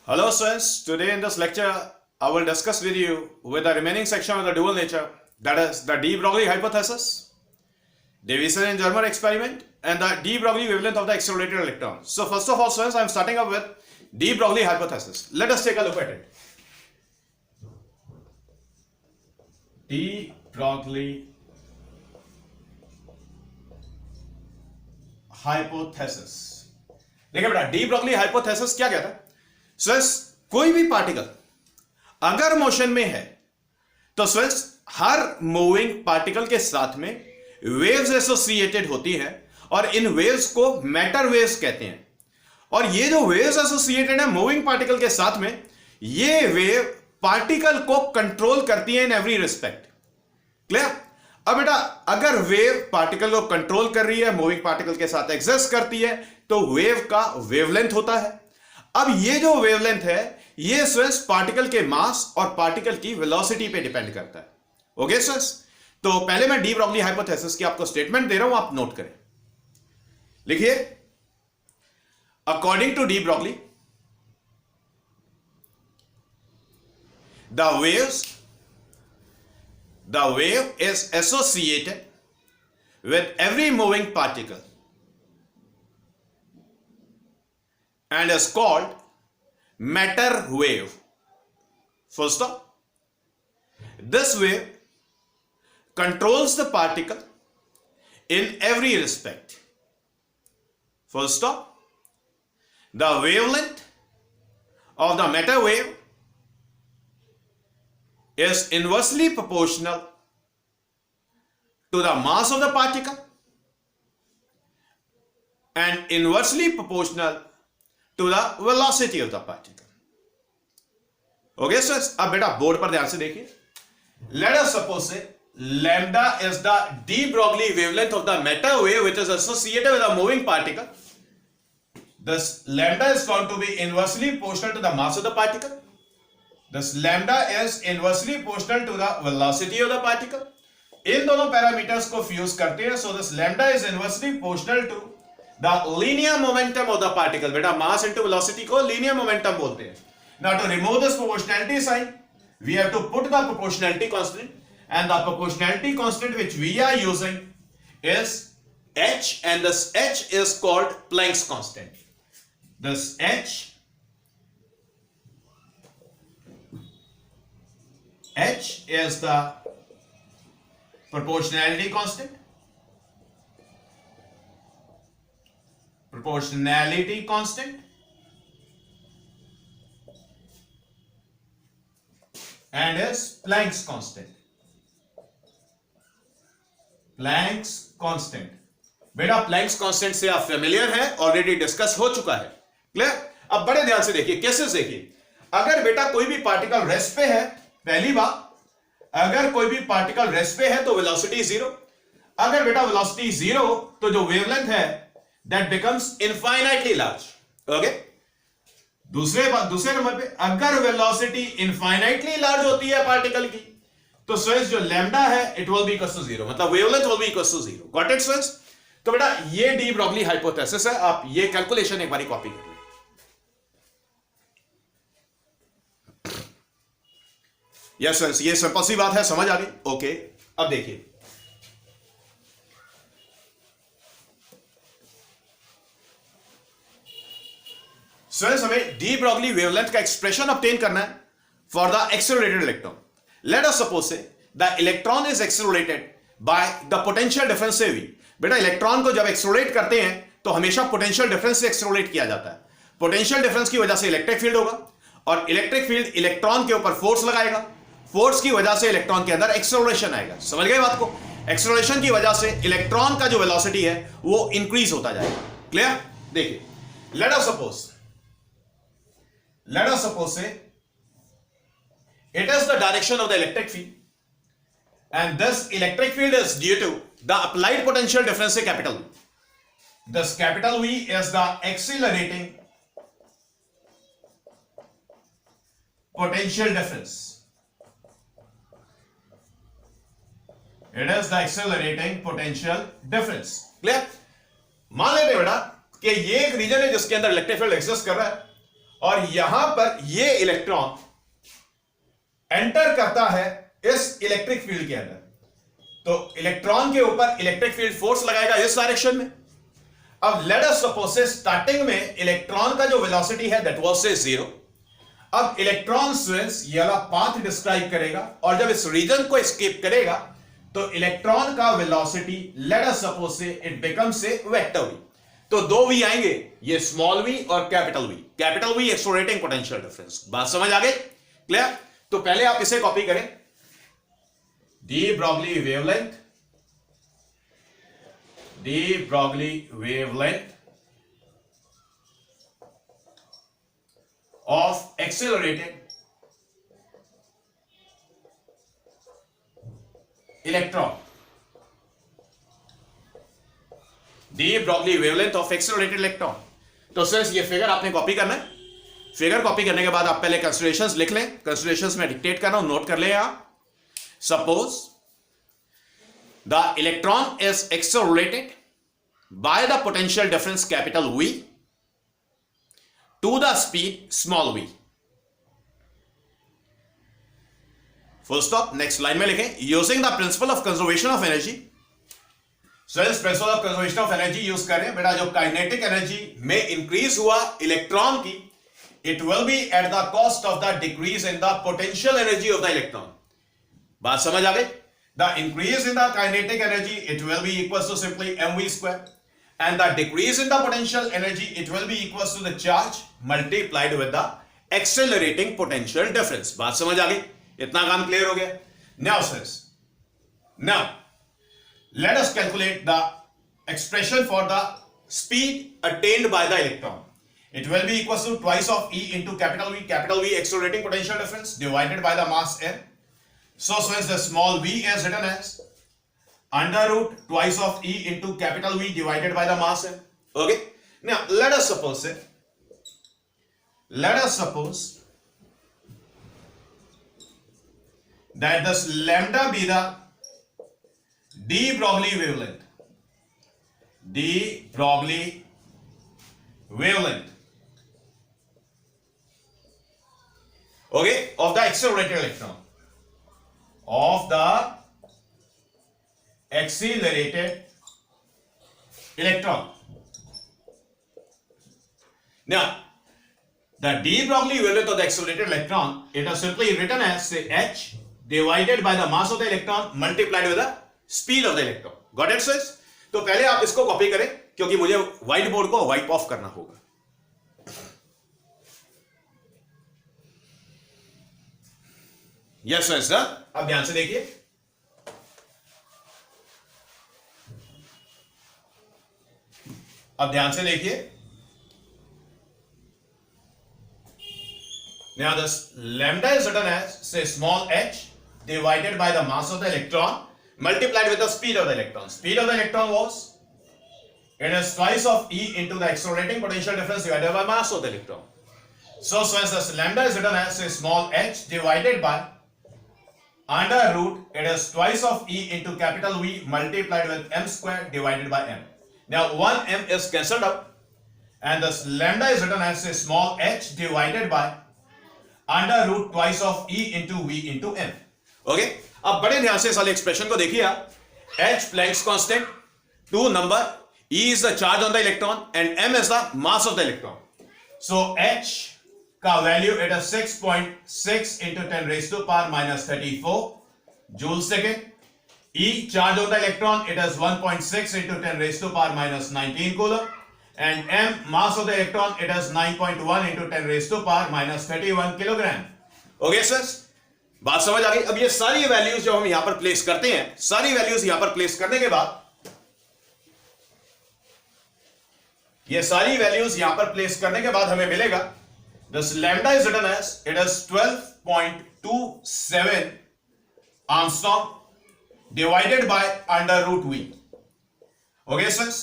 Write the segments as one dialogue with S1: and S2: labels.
S1: Hello students, today in this lecture I will discuss with you with the remaining section of the dual nature, that is the de Broglie hypothesis, Davison and Germer experiment and the de Broglie wavelength of the accelerated electron. So first of all students, I am starting up with de Broglie hypothesis. Let us take a look at it. De Broglie hypothesis. देखिए बेटा, de Broglie hypothesis क्या कहता है? Suez कोई भी particle अगर motion में है तो स्वेस हर मूविंग पार्टिकल के साथ में वेव्स एसोसिएटेड होती है और इन वेव्स को मैटर वेव्स कहते हैं। और ये जो वेव्स एसोसिएटेड है मूविंग पार्टिकल के साथ में, ये वेव पार्टिकल को कंट्रोल करती है इन एवरी रिस्पेक्ट। क्लियर? अब बेटा, अगर वेव पार्टिकल को कंट्रोल कर रही है, मूविंग पार्टिकल के साथ एग्जिस्ट करती है, तो वेव का वेवलेंथ होता है। अब ये जो वेवलेंथ है ये स्वेस पार्टिकल के मास और पार्टिकल की वेलोसिटी पे डिपेंड करता है। ओके स्वेस, तो पहले मैं डी ब्रॉगली हाइपोथेसिस की आपको स्टेटमेंट दे रहा हूं, आप नोट करें। लिखिए, according to de Broglie the wave is associated with every moving particle and is called matter wave. Full stop. This wave controls the particle in every respect. Full stop. The wavelength of the matter wave is inversely proportional to the mass of the particle and inversely proportional to the velocity of the particle. Okay, so अब बेटा board पर ध्यान से देखिए. Let us suppose say lambda is the de Broglie wavelength of the matter wave which is associated with a moving particle. Thus lambda is found to be inversely proportional to the mass of the particle. Thus lambda is inversely proportional to the velocity of the particle. इन दोनों parameters को fuse करते हैं, so this lambda is inversely proportional to the linear momentum of the particle. बेटा, mass into velocity को linear momentum बोलते हैं. Now to remove this proportionality sign, we have to put the proportionality constant, and the proportionality constant which we are using is h, and this h is called Planck's constant. This h is the proportionality constant. Proportionality constant and is Planck's constant. Planck's constant. बेटा, Planck's constant से आप familiar हैं, already discuss हो चुका है। Clear? अब बड़े ध्यान से देखिए, केसेस देखिए। अगर बेटा कोई भी पार्टिकल रेस्ट पे है, पहली बात, अगर कोई भी पार्टिकल रेस्ट पे है तो वेलोसिटी जीरो। अगर बेटा वेलोसिटी जीरो, तो जो वेवलेंथ है that becomes infinitely large. Okay, दूसरे नंबर पे, अगर वेलोसिटी इनफाइनाइटली लार्ज होती है पार्टिकल की, तो स्वेस जो लैम्डा है it will be equal to zero, मतलब wavelength will be equal to zero. Got it स्वेस? तो बेटा ये डी ब्रॉगली हाइपोथेसिस है। आप ये कैलकुलेशन एक बार कॉपी कर लें। यस सर, ये सिंपल सी बात है, समझ आ गई? ओके, अब देखिए, स्टूडेंट्स, हमें डी ब्रॉगली वेवलेंथ का एक्सप्रेशन ऑब्टेन करना है for the accelerated electron. Let us suppose say the electron is accelerated by the potential difference say V. बेटा, इलेक्ट्रॉन को जब एक्सेलरेट करते हैं तो हमेशा पोटेंशियल डिफरेंस से एक्सेलरेट किया जाता है। पोटेंशियल डिफरेंस की वजह से इलेक्ट्रिक फील्ड होगा और इलेक्ट्रिक फील्ड इलेक्ट्रॉन के ऊपर फोर्स लगाएगा, फोर्स की वजह से इलेक्ट्रॉन के अंदर एक्सेलरेशन आएगा। समझ गए बात को? एक्सेलरेशन की वजह से इलेक्ट्रॉन का जो वेलोसिटी है वो इंक्रीज होता जाएगा। क्लियर? देखिए, लेट अस सपोज से it is the direction of the electric field and this electric field is due to the applied potential difference से capital V. This capital V is the accelerating potential difference. It is the accelerating potential difference. Clear? मान लेते हैं बेटा कि ये एक reason है जिसके अंदर इलेक्ट्रिक फील्ड एग्जिस्ट कर रहा है और यहां पर ये इलेक्ट्रॉन एंटर करता है इस इलेक्ट्रिक फील्ड के अंदर, तो इलेक्ट्रॉन के ऊपर इलेक्ट्रिक फील्ड फोर्स लगाएगा इस डायरेक्शन में। अब लेट अस सपोज से स्टार्टिंग में इलेक्ट्रॉन का जो वेलोसिटी है दैट वाज से 0। अब इलेक्ट्रॉन स्विंग्स ये वाला पाथ डिस्क्राइब करेगा, और जब इस रीजन को एस्केप करेगा तो इलेक्ट्रॉन का वेलोसिटी लेट अस सपोज से इट बिकम्स से वेक्टर वी। तो दो वी आएंगे, ये स्मॉल वी और capital V. Capital V accelerating potential difference. बात समझ आ गई? क्लियर? तो पहले आप इसे कॉपी करें, D Broglie wavelength, D Broglie wavelength of accelerated electron, de Broglie wavelength of accelerated electron। तो सिर्फ ये फिगर आपने कॉपी करना है। फिगर कॉपी करने के बाद आप पहले कंसीडरेशंस लिख लें, कंसीडरेशंस में डिक्टेट कर रहा हूं, नोट कर लें आप। Suppose the electron is accelerated by the potential difference capital V to the speed small v। Full stop. Next line में लिखें, using the principle of conservation of energy. So इस principle of conservation of energy use करें बेटा, जो kinetic energy में increase हुआ electron की, it will be at the cost of the decrease in the potential energy of the electron. बात समझ आ गई? The increase in the kinetic energy it will be equal to simply mv square, and the decrease in the potential energy it will be equals to the charge multiplied with the accelerating potential difference। बात समझ आ गई? इतना काम clear हो गया? Now says, now let us calculate the expression for the speed attained by the electron। it will be equals to twice of E into capital V accelerating potential difference divided by the mass m। so since the small v is written as under root twice of E into capital V divided by the mass m। okay, now let us suppose that this lambda be the de Broglie wavelength, de Broglie wavelength, okay, of the accelerated electron, of the accelerated electron। now the de Broglie wavelength of the accelerated electron, it is simply written as say h divided by the mass of the electron multiplied with the speed of the electron। got it sis? तो पहले आप इसको copy करें क्योंकि मुझे white board को wipe off करना होगा। यस सर, अब ध्यान से देखिए, अब ध्यान से देखिए। Now this lambda is written as say small h divided by the mass of the electron multiplied with the speed of the electron। Speed of the electron was, it is twice of E into the accelerating potential difference divided by mass of the electron। so since this lambda is written as say small h divided by under root, it is twice of E into capital V multiplied with m square divided by m। now 1m is cancelled out and this lambda is written as a small h divided by under root twice of E into V into m। okay, अब बड़े ध्यान से इस वाले expression को देखिए आप। h Planck's constant, 2 number, E is the charge on the electron and m is the mass of the electron। so h का value it is 6.6 into 10 raised to power minus 34 joule second. E charge on the electron, it is 1.6 into 10 raised to power minus 19 coulomb, and m mass of the electron, it is 9.1 into 10 raised to power minus 31 kilogram। Okay sir, बात समझ आ गई? अब ये सारी values जो हम यहां पर प्लेस करते हैं, सारी वैल्यूज यहां पर प्लेस करने के बाद, ये सारी वैल्यूज यहां पर प्लेस करने के बाद हमें मिलेगा this lambda is written as it is 12.27 Armstrong divided by under root V। okay sirs,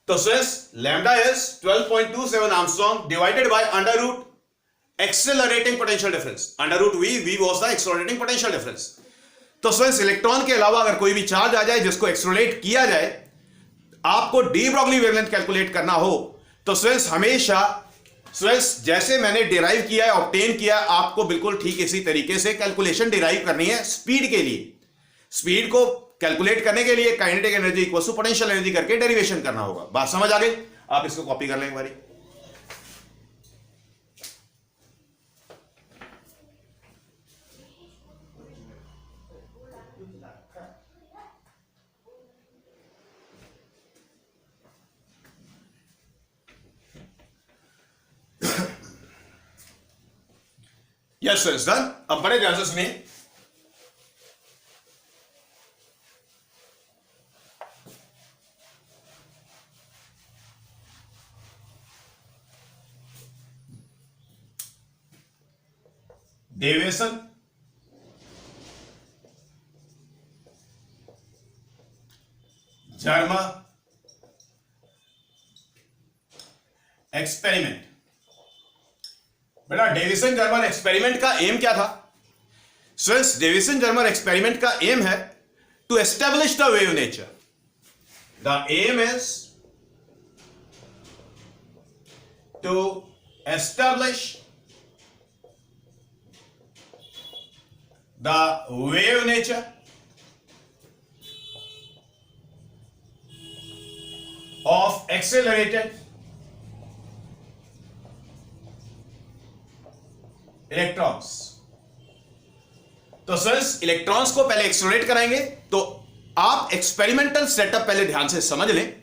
S1: तो sirs lambda is 12.27 Armstrong divided by under root accelerating potential difference, under root V was the accelerating potential difference। तो sirs electron के अलावा अगर कोई भी charge आ जाए जिसको accelerate किया जाए, आपको डी ब्रॉगली वेवलेंथ कैलकुलेट करना हो तो sirs हमेशा जैसे मैंने डिराइव किया है, ऑब्टेन किया, आपको बिल्कुल ठीक इसी तरीके से कैलकुलेशन डिराइव करनी है स्पीड के लिए। स्पीड को कैलकुलेट करने के लिए kinetic energy equal to potential energy करके डेरिवेशन करना होगा। बात समझ आ गई? आप इसको कॉपी कर लें एक बारी। Yes sir, done. अब बड़े ध्यान से सुनिए। Davisson Germer experiment. बेटा डेविसन जर्मर एक्सपेरिमेंट का एम क्या था? स्विस डेविसन जर्मर एक्सपेरिमेंट का एम है to establish the wave nature. The aim is to establish the wave nature of accelerated electrons. तो सर इलेक्ट्रॉन्स को पहले एक्सेलरेट कराएंगे, तो आप एक्सपेरिमेंटल सेटअप पहले ध्यान से समझ लें।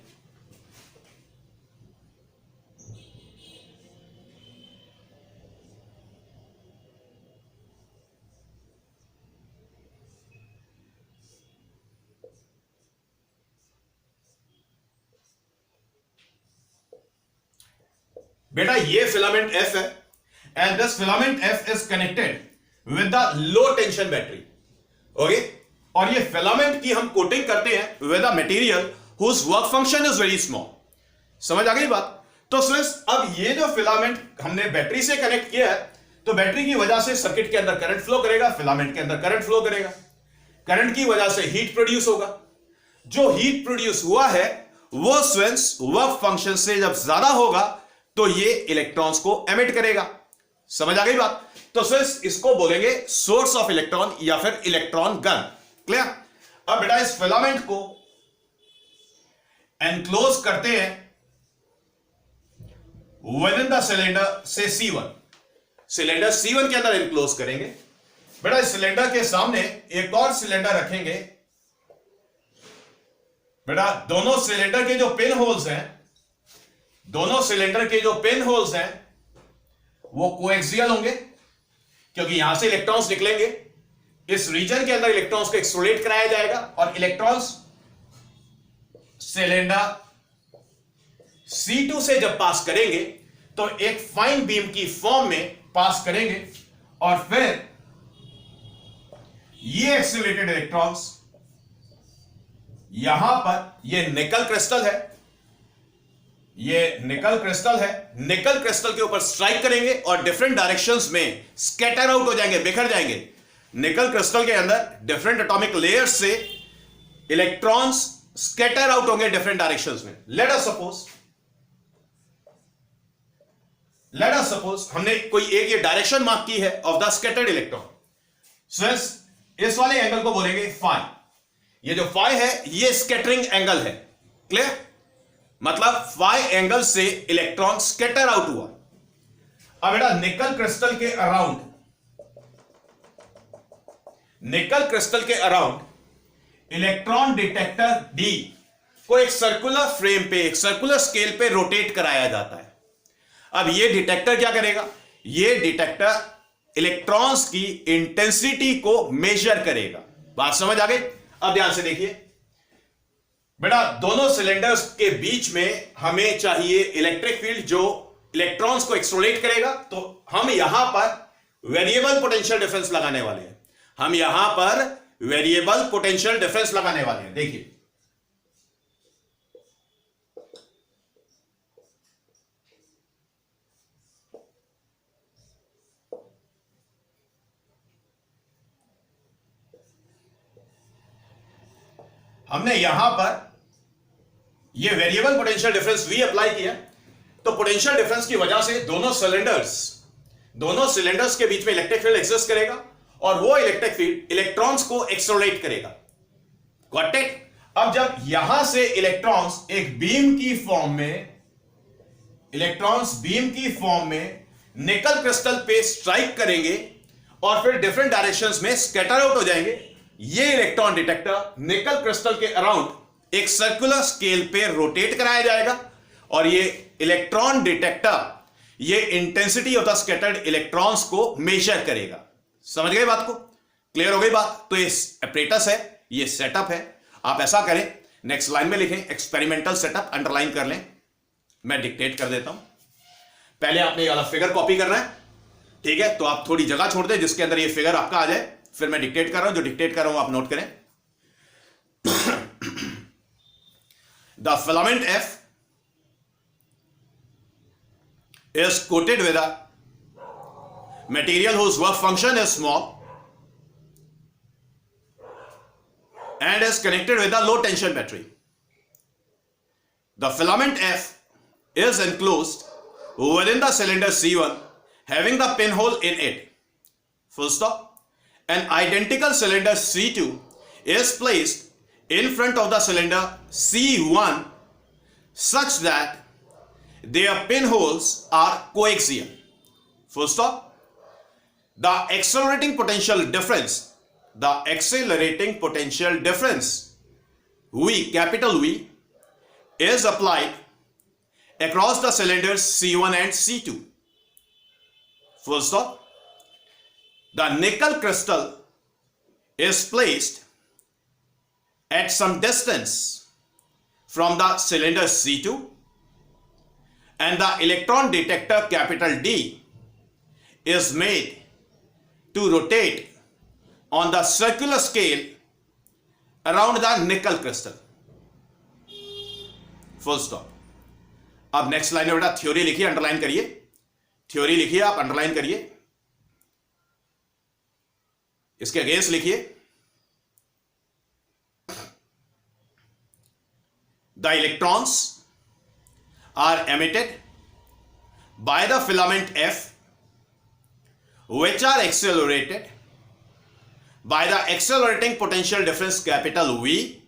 S1: बेटा ये फिलामेंट एफ है and this filament F is connected with the low tension battery. Okay, और ये फिलामेंट की हम कोटिंग करते हैं with a material whose work function is very small. समझ आ गई बात? तो फ्रेंड्स अब ये जो फिलामेंट हमने बैटरी से कनेक्ट किया है, तो बैटरी की वजह से सर्किट के अंदर करंट फ्लो करेगा, फिलामेंट के अंदर करंट फ्लो करेगा, करंट की वजह से हीट प्रोड्यूस होगा। जो हीट प्रोड्यूस हुआ है वो स्वेंस वर्क फंक्शन से जब ज्यादा होगा तो ये इलेक्ट्रॉन्स को एमिट करेगा। समझ आ गई बात? तो स्वेंस इसको बोलेंगे सोर्स ऑफ इलेक्ट्रॉन या फिर इलेक्ट्रॉन गन। क्लियर? अब बेटा इस फिलामेंट को एनक्लोज करते हैं विद इन द सिलेंडर से C1। सिलेंडर C1 के अंदर एनक्लोज करेंगे। बेटा इस सिलेंडर के सामने एक और सिलेंडर रखेंगे। बेटा दोनों सिलेंडर के जो पिन होल्स हैं, दोनों सिलेंडर के जो पिन होल्स हैं वो कोएक्सियल होंगे, क्योंकि यहां से इलेक्ट्रॉन्स निकलेंगे। इस रीजन के अंदर इलेक्ट्रॉन्स को एक्सोलेट कराया जाएगा और इलेक्ट्रॉन्स सिलेंडर C2 से जब पास करेंगे तो एक फाइन बीम की फॉर्म में पास करेंगे और फिर ये एक्सिलेटेड इलेक्ट्रॉन्स यहां पर, ये निकल क्रिस्टल है, ये निकल क्रिस्टल है, निकल क्रिस्टल के ऊपर स्ट्राइक करेंगे और डिफरेंट डायरेक्शंस में स्कैटर आउट हो जाएंगे, बिखर जाएंगे। निकल क्रिस्टल के अंदर डिफरेंट एटॉमिक लेयर्स से इलेक्ट्रॉन्स स्कैटर आउट होंगे डिफरेंट डायरेक्शंस में। लेट अस सपोज हमने कोई एक ये डायरेक्शन मार्क की है ऑफ द स्कैटर्ड इलेक्ट्रॉन। सो इस वाले एंगल को बोलेंगे फाई। ये जो फाई है ये स्कैटरिंग एंगल है। क्लियर? मतलब फाई एंगल से इलेक्ट्रॉन स्कैटर आउट हुआ। अब बेटा निकल क्रिस्टल के अराउंड, निकल क्रिस्टल के अराउंड इलेक्ट्रॉन डिटेक्टर डी को एक सर्कुलर फ्रेम पे, एक सर्कुलर स्केल पे रोटेट कराया जाता है। अब ये डिटेक्टर क्या करेगा? ये डिटेक्टर इलेक्ट्रॉन्स की इंटेंसिटी को मेजर करेगा। बात समझ आ गई? अब ध्यान से देखिए बेटा, दोनों सिलेंडर्स के बीच में हमें चाहिए इलेक्ट्रिक फील्ड जो इलेक्ट्रॉन्स को एक्सोलेट करेगा। तो हम यहां पर वेरिएबल पोटेंशियल डिफरेंस लगाने वाले हैं। हम यहां पर वेरिएबल पोटेंशियल डिफरेंस लगाने वाले हैं। देखिए हमने यहां पर ये variable potential difference V apply किया। तो पोटेंशियल डिफरेंस की वजह से दोनों सिलेंडर्स के बीच में इलेक्ट्रिक फील्ड एग्जिस्ट करेगा और वो इलेक्ट्रिक फील्ड इलेक्ट्रॉन्स को एक्सेलरेट करेगा। Got it? अब जब यहां से इलेक्ट्रॉन्स एक बीम की फॉर्म में निकल क्रिस्टल पे स्ट्राइक करेंगे और फिर डिफरेंट डायरेक्शंस में स्कैटर आउट हो जाएंगे, ये इलेक्ट्रॉन डिटेक्टर निकल क्रिस्टल के अराउंड एक सर्कुलर स्केल पे रोटेट कराया जाएगा और ये इलेक्ट्रॉन डिटेक्टर ये intensity of the scattered electrons को मेजर करेगा। समझ गए बात को? क्लियर हो गई बात? तो ये एपरेटस है, ये सेटअप है। आप ऐसा करें, नेक्स्ट लाइन में लिखें एक्सपेरिमेंटल सेटअप, अंडरलाइन कर लें। मैं डिक्टेट कर देता हूं। पहले आपने ये वाला फिगर कॉपी करना है, ठीक है? तो आप थोड़ी जगह छोड़ दें जिसके अंदर ये फिगर आपका आ जाए। फिर मैं डिक्टेट कर रहा हूं, जो डिक्टेट कर रहा हूं आप नोट करें। The filament F is coated with a material whose work function is small and is connected with a low tension battery. The filament F is enclosed within the cylinder C1 having the pinhole in it. Full stop. An identical cylinder C2 is placed in front of the cylinder C1 such that their pinholes are coaxial. Full stop. The accelerating potential difference, V, capital V, is applied across the cylinders C1 and C2. Full stop. The nickel crystal is placed at some distance from the cylinder C2 and the electron detector capital D is made to rotate on the circular scale around the nickel crystal. Full stop. अब next line में बेटा theory लिखिए, underline करिए। Theory लिखिए, आप underline करिए, इसके against लिखिए। The electrons are emitted by the filament F, which are accelerated by the accelerating potential difference capital V,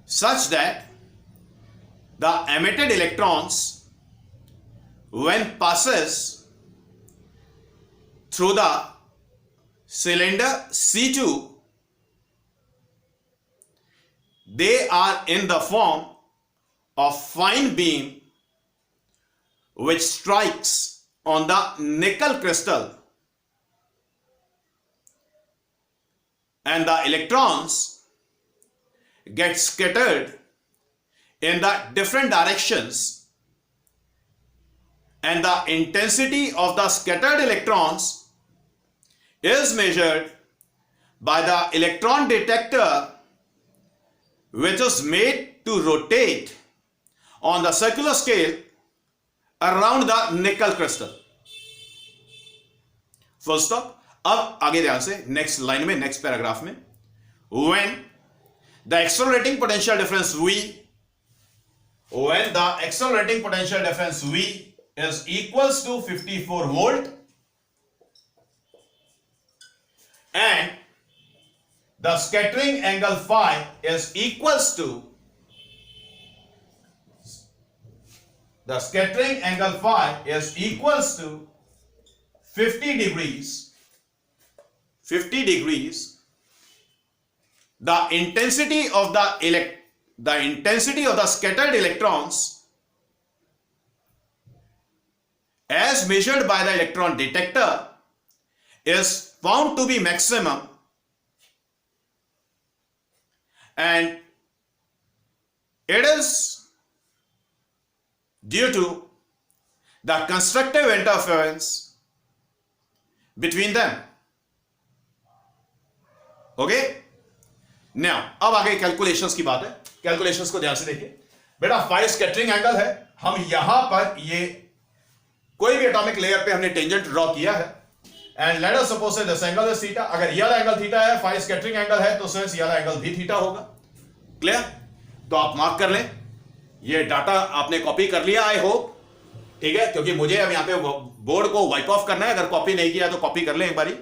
S1: such that the emitted electrons, when passes through the cylinder C2, they are in the form of fine beam which strikes on the nickel crystal, and the electrons get scattered in the different directions, and the intensity of the scattered electrons is measured by the electron detector, which is made to rotate on the circular scale around the nickel crystal. Full stop. अब आगे ध्यान से next line में, next paragraph में, when the accelerating potential difference V is equals to 54 volt and the scattering angle phi is equals to 50 degrees, the intensity of the scattered electrons as measured by the electron detector is found to be maximum, and it is due to the constructive interference between them. Okay? Now अब आगे calculations की बात है। Calculations को ध्यान से देखिए बेटा। फाई स्कैटरिंग एंगल है, हम यहां पर ये कोई भी एटॉमिक लेयर पे हमने टेंजेंट ड्रॉ किया है, and let us suppose this angle is theta. अगर ये वाला एंगल थीटा है, फाई स्कैटरिंग एंगल है, तो सिंस ये वाला एंगल भी थीटा होगा। क्लियर? तो आप मार्क कर लें, ये डाटा आपने कॉपी कर लिया आई होप, ठीक है, क्योंकि मुझे अब यहां पे बोर्ड को वाइप ऑफ करना है। अगर कॉपी नहीं किया तो कॉपी कर लें एक बारी।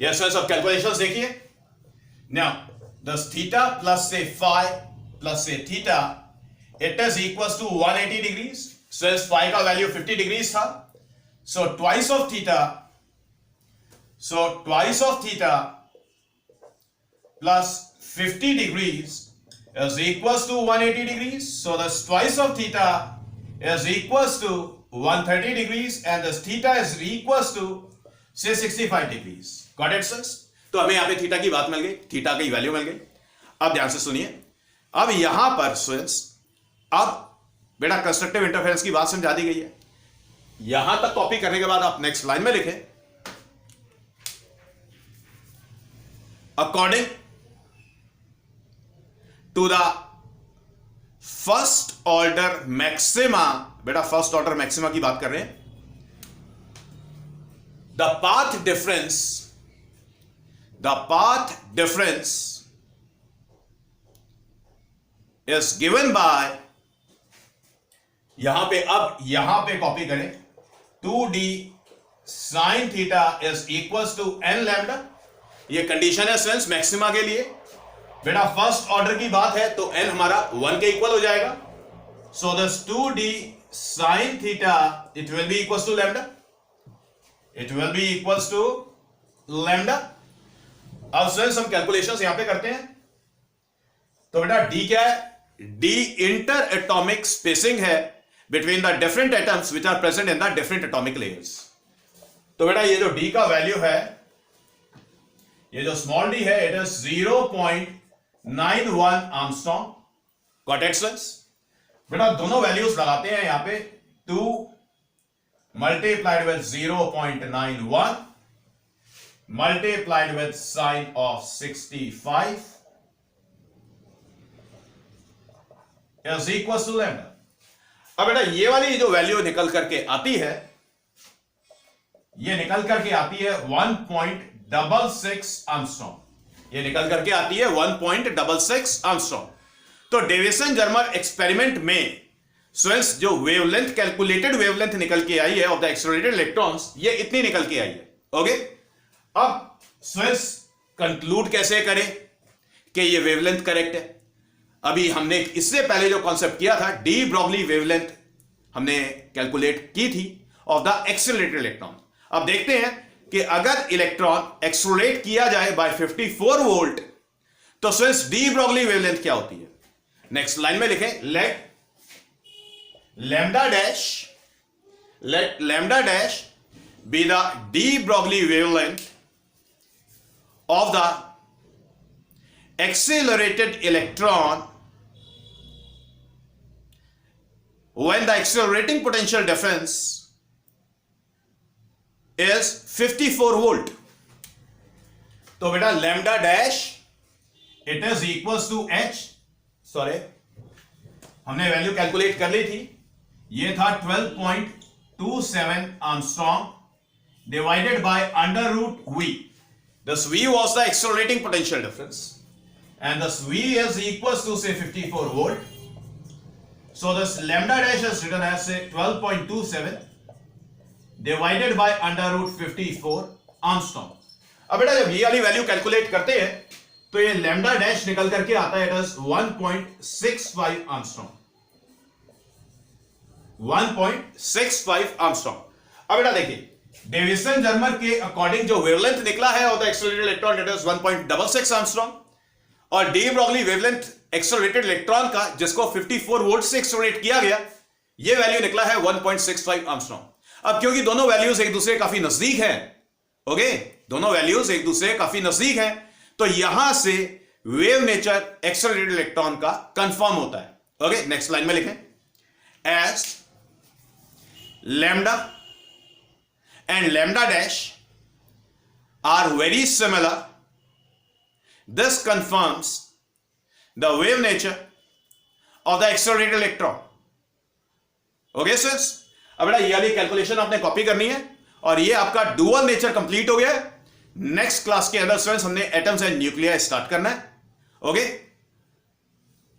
S1: यस सर, सब कैलकुलेशंस देखिए। Now the theta plus say phi plus say theta, it is equals to 180 degrees. So इस फाई का वैल्यू 50 डिग्रीज था, so twice of theta plus 50 degrees is equals to 180 degrees. So this twice of theta is equals to 130 degrees and this theta is equals to say 65 degrees. Got it sir? तो हमें यहां पे theta की बात मिल गई, theta की value मिल गई। अब ध्यान से सुनिए, अब यहां पर स्टूडेंट्स, अब बेटा कंस्ट्रक्टिव इंटरफेरेंस की बात समझा दी गई है। यहां तक कॉपी करने के बाद आप नेक्स्ट लाइन में लिखें, according to the first order maxima. बेटा फर्स्ट ऑर्डर मैक्सिमा की बात कर रहे हैं। The path difference is given by, यहां पे कॉपी करें, 2d sin theta is equals to n lambda. ये कंडीशन है स्टूडेंट्स मैक्सिमा के लिए। बेटा फर्स्ट ऑर्डर की बात है तो n हमारा 1 के इक्वल हो जाएगा। So this 2d sin theta it will be equals to lambda, it will be equals to lambda. अब स्टूडेंट्स हम कैलकुलेशंस यहां पे करते हैं। तो बेटा d क्या है? d इंटर एटॉमिक स्पेसिंग है between the different atoms which are present in the different atomic layers। तो बेटा ये जो d का वैल्यू है, ये जो स्मॉल d है, it is 0.91 Armstrong. Got it students? बेटा दोनों वैल्यूज लगाते हैं यहां पे, 2 multiplied with 0.91 multiplied with sine of 65 is equals to lambda। अब बेटा ये वाली जो वैल्यू निकल करके आती है, ये निकल करके आती है 1.66 आर्मस्ट्रॉन्ग। ये निकल करके आती है 1.66 आर्मस्ट्रॉन्ग। तो डेविसन जर्मर एक्सपेरिमेंट में स्टूडेंट्स जो वेवलेंथ, कैलकुलेटेड वेवलेंथ निकल के आई है ऑफ द एक्सेलरेटेड इलेक्ट्रॉन्स, ये इतनी निकल के आई है। ओके, अब स्टूडेंट्स कंक्लूड कैसे करें कि ये वेवलेंथ करेक्ट है? अभी हमने इससे पहले जो कॉन्सेप्ट किया था, डी ब्रॉगली वेवलेंथ हमने कैलकुलेट की थी ऑफ द एक्सेलरेटेड इलेक्ट्रॉन। अब देखते हैं कि अगर इलेक्ट्रॉन एक्सेलरेट किया जाए बाय 54 वोल्ट तो स्टूडेंट्स डी ब्रॉगली वेवलेंथ क्या होती है? नेक्स्ट लाइन में लिखें, let lambda dash be the de Broglie wavelength of the accelerated electron when the accelerating potential difference is 54 volt। तो बेटा lambda dash it is equals to h, sorry हमने value calculate कर ली थी, ये था 12.27 angstrom divided by under root v। This v was the accelerating potential difference and this v is equals to say 54 volt। so this lambda dash is written as say 12.27 divided by under root 54 armstrong। अब बेटा जब ये वाली value calculate करते हैं तो ये lambda dash निकल करके आता है, इट इज 1.65 आर्मस्ट्रॉन्ग, 1.65 आर्मस्ट्रॉन्ग। अब बेटा देखिए, डेविसन जर्मर के अकॉर्डिंग जो वेवलेंथ निकला है of the accelerated electron it is 1.66 angstrom, और de Broglie wavelength accelerated electron का जिसको 54 वोल्ट से एक्सेलरेट किया गया, ये वैल्यू निकला है 1.65 आर्मस्ट्रॉन्ग। अब क्योंकि दोनों वैल्यूज एक दूसरे काफी नजदीक हैं, ओके, दोनों वैल्यूज एक दूसरे काफी नजदीक हैं, तो यहां से वेव नेचर एक्सेलरेटेड इलेक्ट्रॉन का कंफर्म होता है। ओके, नेक्स्ट लाइन में लिखें, as lambda and lambda dash are very similar, this confirms the wave nature of the accelerated electron। okay sirs, अब बेटा ये वाली कैलकुलेशन आपने कॉपी करनी है और ये आपका डुअल नेचर कंप्लीट हो गया है। नेक्स्ट क्लास के अंदर स्टूडेंट्स हमने एटम्स एंड न्यूक्लियाई स्टार्ट करना है। ओके,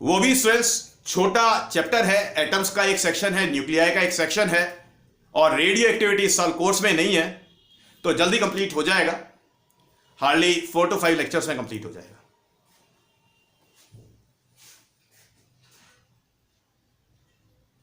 S1: वो भी स्टूडेंट्स छोटा चैप्टर है, एटम्स का एक सेक्शन है, न्यूक्लियाई का एक सेक्शन है और रेडियो एक्टिविटी इस साल कोर्स में नहीं है, तो जल्दी कंप्लीट हो जाएगा, हार्डली 4 to 5 लेक्चर्स में कंप्लीट हो जाएगा।